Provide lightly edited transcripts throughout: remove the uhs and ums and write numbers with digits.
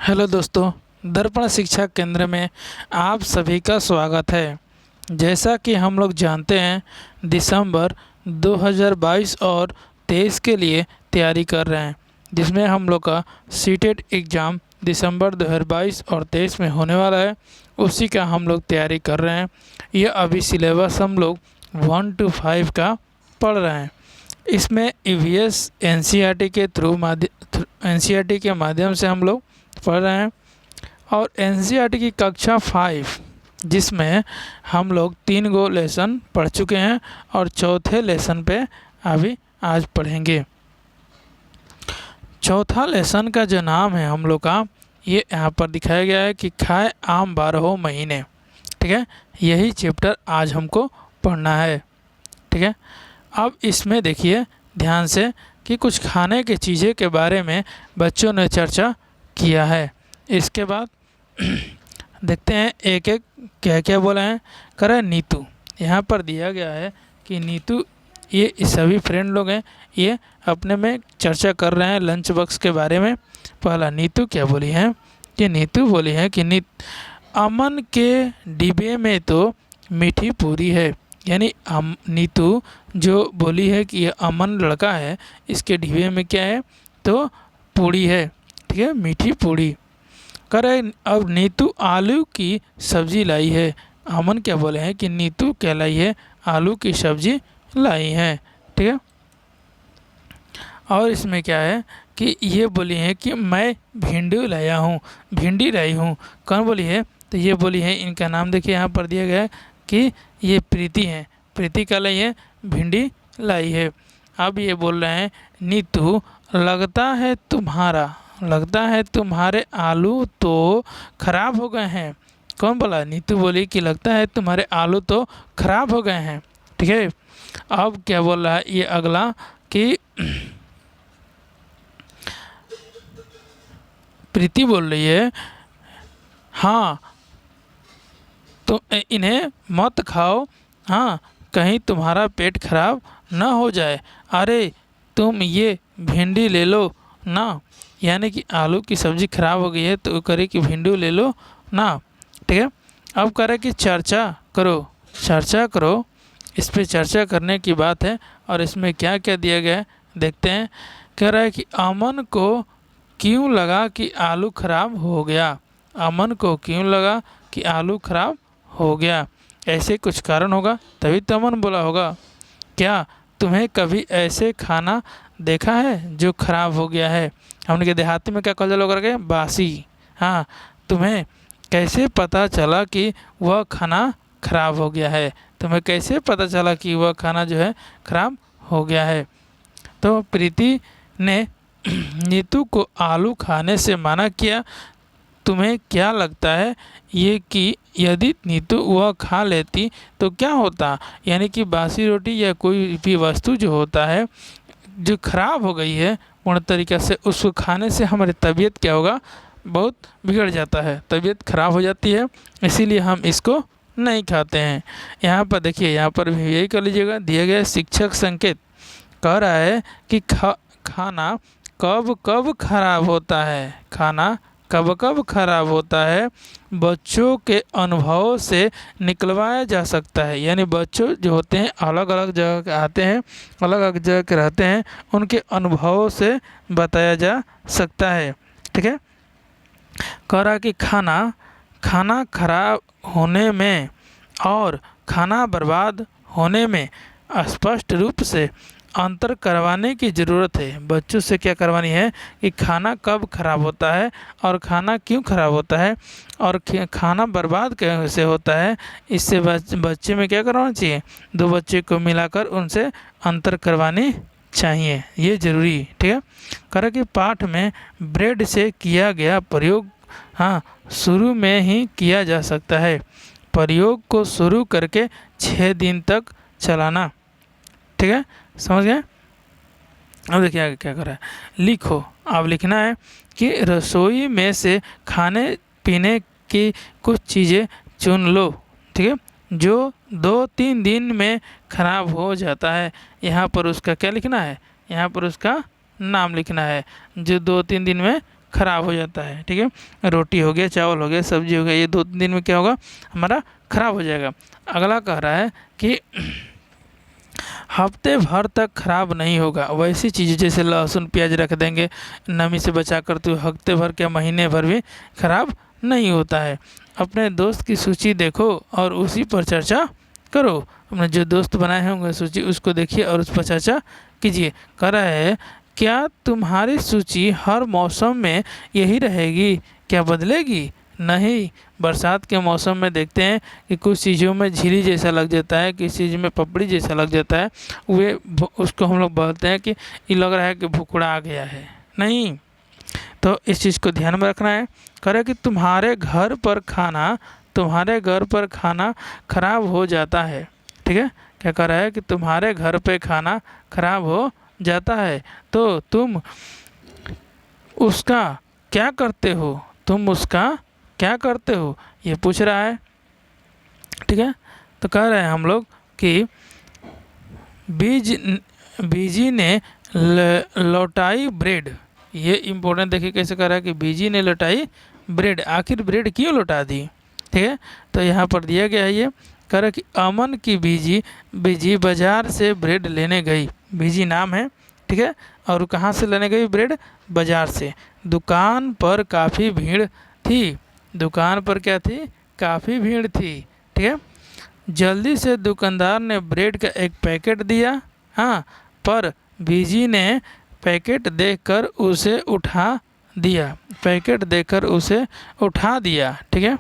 Hello दोस्तों, दर्पण शिक्षा केंद्र में आप सभी का स्वागत है। जैसा कि हम लोग जानते हैं, दिसंबर 2022 और 23 के लिए तैयारी कर रहे हैं, जिसमें हम लोग का सीटेट एग्ज़ाम दिसंबर 2022 और 23 में होने वाला है। उसी का हम लोग तैयारी कर रहे हैं। यह अभी सिलेबस हम लोग 1 to 5 का पढ़ रहे हैं। इसमें ईवीएस एनसीईआरटी के एनसीईआरटी के माध्यम से हम लोग पढ़ रहे हैं। और एनसीईआरटी की कक्षा 5 जिसमें हम लोग 3 गो लेसन पढ़ चुके हैं और चौथे लेसन पे अभी आज पढ़ेंगे। चौथा लेसन का जो नाम है हम लोग का, ये यहाँ पर दिखाया गया है कि खाए आम 12 महीने। ठीक है, यही चैप्टर आज हमको पढ़ना है। ठीक है, अब इसमें देखिए ध्यान से कि कुछ खाने की चीज़ें के बारे में बच्चों ने चर्चा किया है। इसके बाद देखते हैं एक एक क्या क्या बोला है। करें नीतू, यहाँ पर दिया गया है कि नीतू, ये सभी फ्रेंड लोग हैं, ये अपने में चर्चा कर रहे हैं लंच बॉक्स के बारे में। पहला नीतू क्या बोली है कि नीतू बोली है कि अमन के डिब्बे में तो मीठी पूरी है। यानी नीतू जो बोली है कि ये अमन लड़का है, इसके डिब्बे में क्या है तो पूड़ी है। ठीक है, मीठी पूड़ी। करे अब नीतू आलू की सब्ज़ी लाई है। अमन क्या बोले हैं कि नीतू क्या लाई है, आलू की सब्ज़ी लाई है। ठीक है, और इसमें क्या है कि ये बोली है कि मैं भिंडी लाया हूँ, भिंडी लाई हूँ। कौन बोली है तो ये बोली है, इनका नाम देखिए यहाँ पर दिया गया है कि ये प्रीति हैं। प्रीति क्या लाई है, भिंडी लाई है। अब ये बोल रहे हैं नीतू लगता है तुम्हारे आलू तो ख़राब हो गए हैं। कौन बोला, नीतू बोली कि लगता है तुम्हारे आलू तो ख़राब हो गए हैं। ठीक है, अब क्या बोल रहा है ये अगला कि प्रीति बोल रही है हाँ तो इन्हें मत खाओ, हाँ कहीं तुम्हारा पेट खराब ना हो जाए। अरे तुम ये भिंडी ले लो ना, यानी कि आलू की सब्ज़ी खराब हो गई है तो करे कि भिंडी ले लो ना। ठीक है, अब करे कि चर्चा करो। इस पे चर्चा करने की बात है। और इसमें क्या क्या दिया गया है देखते हैं। कह रहा है कि अमन को क्यों लगा कि आलू खराब हो गया। अमन को क्यों लगा कि आलू खराब हो गया, ऐसे कुछ कारण होगा तभी तो अमन बोला होगा। क्या तुम्हें कभी ऐसे खाना देखा है जो खराब हो गया है। हमने के देहाती में क्या कहा लोग करके बासी। हाँ, तुम्हें कैसे पता चला कि वह खाना खराब हो गया है, तुम्हें कैसे पता चला कि वह खाना जो है खराब हो गया है। तो प्रीति ने नीतू को आलू खाने से मना किया। तुम्हें क्या लगता है ये कि यदि नीतू वह खा लेती तो क्या होता। यानी कि बासी रोटी या कोई भी वस्तु जो होता है जो ख़राब हो गई है पूर्ण तरीक़े से, उसको खाने से हमारी तबीयत क्या होगा, बहुत बिगड़ जाता है, तबीयत ख़राब हो जाती है। इसीलिए हम इसको नहीं खाते हैं। यहाँ पर देखिए, यहाँ पर भी यही कर लीजिएगा। दिया गया शिक्षक संकेत कह रहा है कि खाना कब कब खराब होता है, खाना कब कब खराब होता है बच्चों के अनुभव से निकलवाया जा सकता है। यानी बच्चों जो होते हैं अलग अलग जगह के आते हैं, अलग अलग जगह के रहते हैं, उनके अनुभव से बताया जा सकता है। ठीक है, कह रहा कि खाना खराब होने में और खाना बर्बाद होने में स्पष्ट रूप से अंतर करवाने की ज़रूरत है। बच्चों से क्या करवानी है कि खाना कब खराब होता है और खाना क्यों खराब होता है और खाना बर्बाद कैसे होता है। इससे बच्चे में क्या करवाना चाहिए, दो बच्चे को मिलाकर उनसे अंतर करवानी चाहिए, ये ज़रूरी। ठीक है, करें कि पाठ में ब्रेड से किया गया प्रयोग हाँ शुरू में ही किया जा सकता है। प्रयोग को शुरू करके 6 दिन तक चलाना। ठीक है, समझ गए। अब देखिए आगे क्या कर रहा है। लिखो, अब लिखना है कि रसोई में से खाने पीने की कुछ चीज़ें चुन लो। ठीक है, जो 2-3 दिन में ख़राब हो जाता है। यहाँ पर उसका क्या लिखना है, यहाँ पर उसका नाम लिखना है जो 2-3 दिन में ख़राब हो जाता है। ठीक है, रोटी हो गया, चावल हो गया, सब्जी हो गया, ये 2-3 दिन में क्या होगा, हमारा ख़राब हो जाएगा। अगला कह रहा है कि हफ्ते भर तक ख़राब नहीं होगा। वैसी चीज़ें जैसे लहसुन प्याज रख देंगे नमी से बचा कर, तो हफ्ते भर क्या महीने भर भी ख़राब नहीं होता है। अपने दोस्त की सूची देखो और उसी पर चर्चा करो। अपने जो दोस्त बनाए होंगे सूची, उसको देखिए और उस पर चर्चा कीजिए। कह रहा है क्या तुम्हारी सूची हर मौसम में यही रहेगी, क्या बदलेगी? नहीं, बरसात के मौसम में देखते हैं कि कुछ चीज़ों में झिरी जैसा लग जाता है, किसी चीज़ में पपड़ी जैसा लग जाता है, वे उसको हम लोग बोलते हैं कि ये लग रहा है कि भुखड़ा आ गया है। नहीं, तो इस चीज़ को ध्यान में रखना है। कह रहा है कि तुम्हारे घर पर खाना खराब हो जाता है। ठीक है, क्या कह रहा है कि तुम्हारे घर पे खाना खराब हो जाता है तो तुम उसका क्या करते हो? क्या करते हो, ये पूछ रहा है। ठीक है, तो कह रहे हैं हम लोग कि बीजी ने लौटाई ब्रेड। ये इम्पोर्टेंट देखिए कैसे कह रहा है कि बीजी ने लौटाई ब्रेड। आखिर ब्रेड क्यों लौटा दी? ठीक है, तो यहाँ पर दिया गया है, ये कह रहा कि अमन की बीजी बाजार से ब्रेड लेने गई। बीजी नाम है। ठीक है, और कहाँ से लेने गई ब्रेड? बाजार से। दुकान पर काफ़ी भीड़ थी। दुकान पर क्या थी? काफ़ी भीड़ थी। ठीक है, जल्दी से दुकानदार ने ब्रेड का एक पैकेट दिया। हाँ, पर बीजी ने पैकेट देखकर उसे उठा दिया। ठीक है,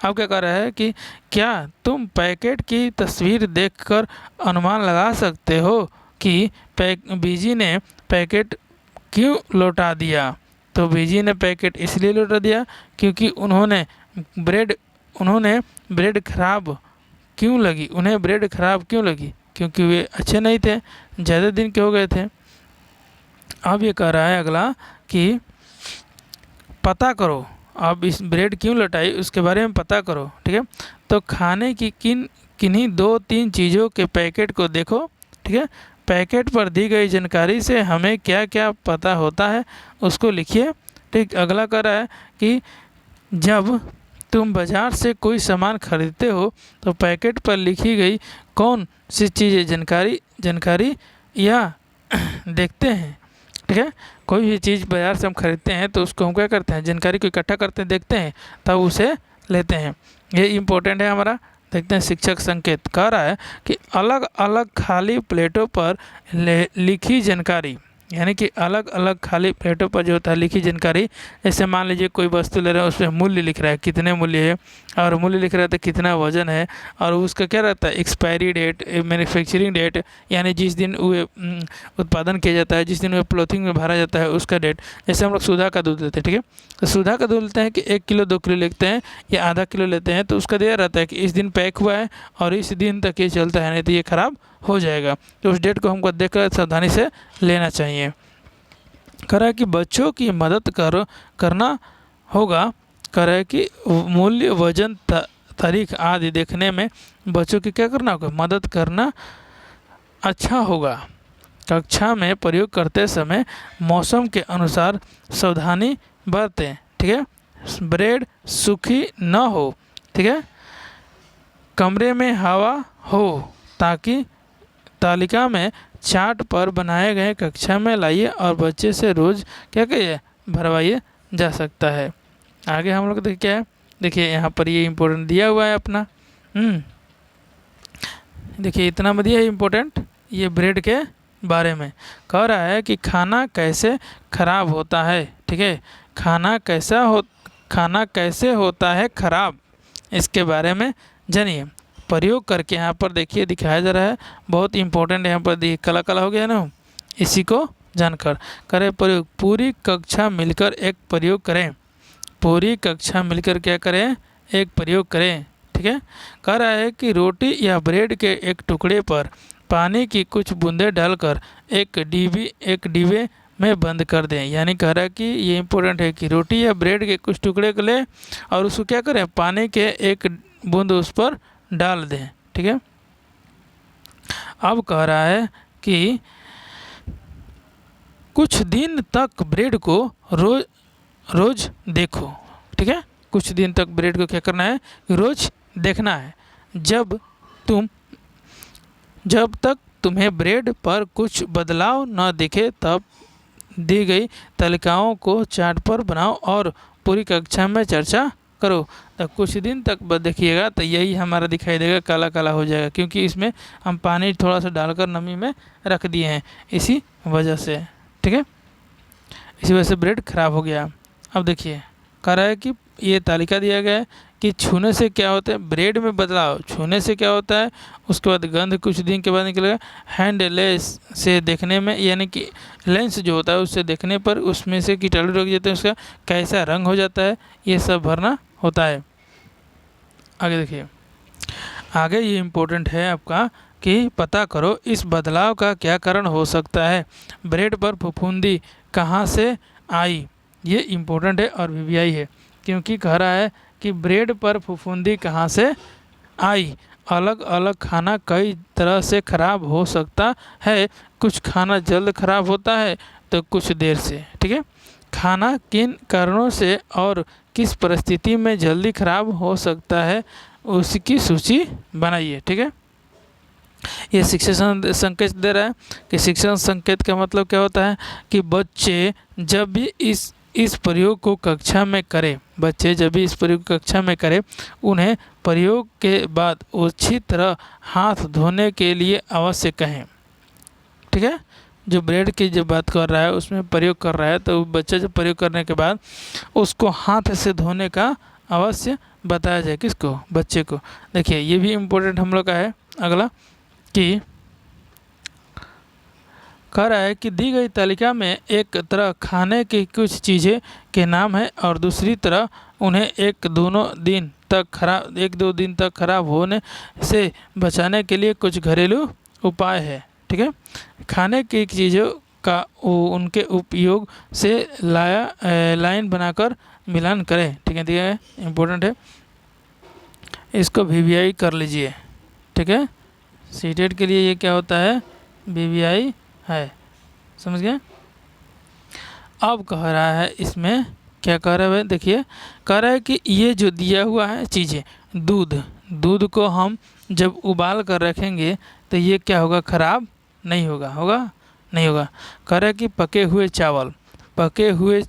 अब क्या कह रहा है कि क्या तुम पैकेट की तस्वीर देखकर अनुमान लगा सकते हो कि बीजी ने पैकेट क्यों लौटा दिया? तो बीजी ने पैकेट इसलिए लौटा दिया क्योंकि उन्हें ब्रेड खराब क्यों लगी? क्योंकि वे अच्छे नहीं थे, ज़्यादा दिन के हो गए थे। अब ये कह रहा है अगला कि पता करो, अब इस ब्रेड क्यों लौटाई उसके बारे में पता करो। ठीक है, तो खाने की किन्हीं 2-3 चीज़ों के पैकेट को देखो। ठीक है, पैकेट पर दी गई जानकारी से हमें क्या क्या पता होता है उसको लिखिए। ठीक, अगला कह रहा है कि जब तुम बाज़ार से कोई सामान खरीदते हो तो पैकेट पर लिखी गई कौन सी चीज़ें जानकारी या देखते हैं। ठीक है, कोई भी चीज़ बाज़ार से हम खरीदते हैं तो उसको हम क्या करते हैं, जानकारी को इकट्ठा करते हैं, देखते हैं, तब उसे लेते हैं। ये इम्पोर्टेंट है हमारा। देखते हैं शिक्षक संकेत। कह रहा है कि अलग अलग खाली प्लेटों पर लिखी जानकारी, यानी कि अलग अलग खाली प्लेटों पर जो होता है लिखी जानकारी। जैसे मान लीजिए कोई वस्तु ले रहे हैं, उस पर मूल्य लिख रहा है, कितने मूल्य है, और मूल्य लिख रहा है तो कितना वजन है, और उसका क्या रहता है एक्सपायरी डेट, मैन्युफैक्चरिंग डेट, यानी जिस दिन वो उत्पादन किया जाता है, जिस दिन वो पॉलीथीन में भरा जाता है उसका डेट। जैसे हम लोग सुधा का दूध लेते हैं। ठीक है, तो सुधा का दूध लेते हैं कि 1 किलो 2 किलो लेते हैं या आधा किलो लेते हैं, तो उसका दिया रहता है कि इस दिन पैक हुआ है और इस दिन तक ये चलता है, नहीं तो ये ख़राब हो जाएगा। तो उस डेट को हमको देखकर सावधानी से लेना चाहिए। कह रहा है कि बच्चों की मदद करना होगा। कह रहा है कि मूल्य, वजन, तारीख आदि देखने में बच्चों की क्या करना होगा, मदद करना अच्छा होगा। कक्षा में प्रयोग करते समय मौसम के अनुसार सावधानी बरतें। ठीक है, ब्रेड सूखी न हो। ठीक है, कमरे में हवा हो, ताकि तालिका में चार्ट पर बनाए गए कक्षा में लाइए और बच्चे से रोज़ क्या करिए, भरवाइए जा सकता है। आगे हम लोग देखिए क्या है, देखिए यहाँ पर ये इम्पोर्टेंट दिया हुआ है अपना। देखिए इतना में दिया है इम्पोर्टेंट ये ब्रेड के बारे में। कह रहा है कि खाना कैसे खराब होता है। ठीक है, खाना कैसे होता है खराब, इसके बारे में जानिए। प्रयोग करके यहाँ पर देखिए दिखाया जा रहा है, बहुत इंपॉर्टेंट। यहाँ पर देखिए काला काला हो गया ना, इसी को जानकर करें प्रयोग। पूरी कक्षा मिलकर एक प्रयोग करें। पूरी कक्षा मिलकर क्या करें, एक प्रयोग करें। ठीक है, कह रहा है कि रोटी या ब्रेड के एक टुकड़े पर पानी की कुछ बूंदें डालकर एक डिब्बे में बंद कर दें। यानी कह रहा है कि ये इंपॉर्टेंट है कि रोटी या ब्रेड के कुछ टुकड़े को लें और उसको क्या करें, पानी के एक बूंद उस पर डाल दें। ठीक है, अब कह रहा है कि कुछ दिन तक ब्रेड को रोज़ देखो, ठीक है। कुछ दिन तक ब्रेड को क्या करना है, रोज़ देखना है। जब तक तुम्हें ब्रेड पर कुछ बदलाव न दिखे तब दी गई तालिकाओं को चार्ट पर बनाओ और पूरी कक्षा में चर्चा करो। तो कुछ दिन तक देखिएगा तो यही हमारा दिखाई देगा, काला काला हो जाएगा, क्योंकि इसमें हम पानी थोड़ा सा डालकर नमी में रख दिए हैं, इसी वजह से, ठीक है। इसी वजह से ब्रेड ख़राब हो गया। अब देखिए कह रहा है कि ये तालिका दिया गया है कि छूने से क्या होता है, ब्रेड में बदलाव छूने से क्या होता है, उसके बाद गंध कुछ दिन के बाद निकलेगा। हैंड लेंस से देखने में, यानी कि लेंस जो होता है उससे देखने पर उसमें से कीटाणु रुक जाते हैं, उसका कैसा रंग हो जाता है, ये सब भरना होता है। आगे देखिए, आगे ये इम्पोर्टेंट है आपका कि पता करो इस बदलाव का क्या कारण हो सकता है। ब्रेड पर फफूंदी कहाँ से आई, ये इम्पोर्टेंट है और वीवीआई है, क्योंकि कह रहा है कि ब्रेड पर फफूंदी कहाँ से आई। अलग अलग खाना कई तरह से ख़राब हो सकता है, कुछ खाना जल्द ख़राब होता है तो कुछ देर से, ठीक है। खाना किन कारणों से और किस परिस्थिति में जल्दी ख़राब हो सकता है उसकी सूची बनाइए, ठीक है। ये शिक्षण संकेत दे रहा है कि शिक्षण संकेत का मतलब क्या होता है कि बच्चे जब भी इस प्रयोग को कक्षा में करें, बच्चे जब भी इस प्रयोग को कक्षा में करें, उन्हें प्रयोग के बाद अच्छी तरह हाथ धोने के लिए अवश्य कहें, ठीक है। जो ब्रेड की जो बात कर रहा है उसमें प्रयोग कर रहा है, तो बच्चा जब प्रयोग करने के बाद उसको हाथ से धोने का अवश्य बताया जाए, किसको, बच्चे को। देखिए ये भी इम्पोर्टेंट हम लोग का है। अगला कि कह रहा है कि दी गई तालिका में एक तरह खाने की कुछ चीज़ें के नाम है और दूसरी तरह उन्हें एक दो दिन तक खराब होने से बचाने के लिए कुछ घरेलू उपाय है, ठीक है। खाने की चीज़ों का उनके उपयोग से लाइन बनाकर मिलान करें, ठीक है। दिया है, इम्पोर्टेंट है, इसको वीवीआई कर लीजिए, ठीक है। सीटेट के लिए ये क्या होता है, वीवीआई है, समझ गए। अब कह रहा है इसमें क्या कह रहा है, देखिए कह रहा है कि ये जो दिया हुआ है चीज़ें, दूध को हम जब उबाल कर रखेंगे तो ये क्या होगा, ख़राब नहीं होगा, नहीं होगा। कह रहा है कि पके हुए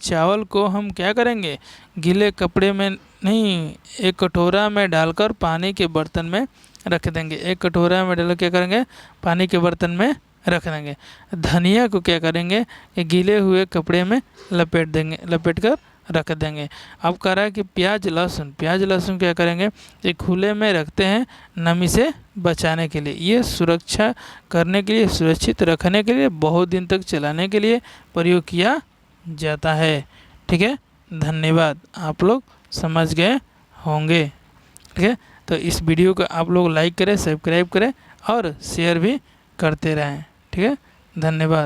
चावल को हम क्या करेंगे, गीले कपड़े में नहीं, एक कटोरा में डालकर पानी के बर्तन में रख देंगे। एक कटोरा में डाल क्या करेंगे, पानी के बर्तन में रख देंगे। धनिया को क्या करेंगे कि गीले हुए कपड़े में लपेट कर रख देंगे। अब कह रहा है कि प्याज लहसुन क्या करेंगे, ये खुले में रखते हैं नमी से बचाने के लिए, ये सुरक्षा करने के लिए, सुरक्षित रखने के लिए, बहुत दिन तक चलाने के लिए प्रयोग किया जाता है, ठीक है। धन्यवाद, आप लोग समझ गए होंगे, ठीक है। तो इस वीडियो को आप लोग लाइक करें, सब्सक्राइब करें और शेयर भी करते रहें, ठीक है। धन्यवाद।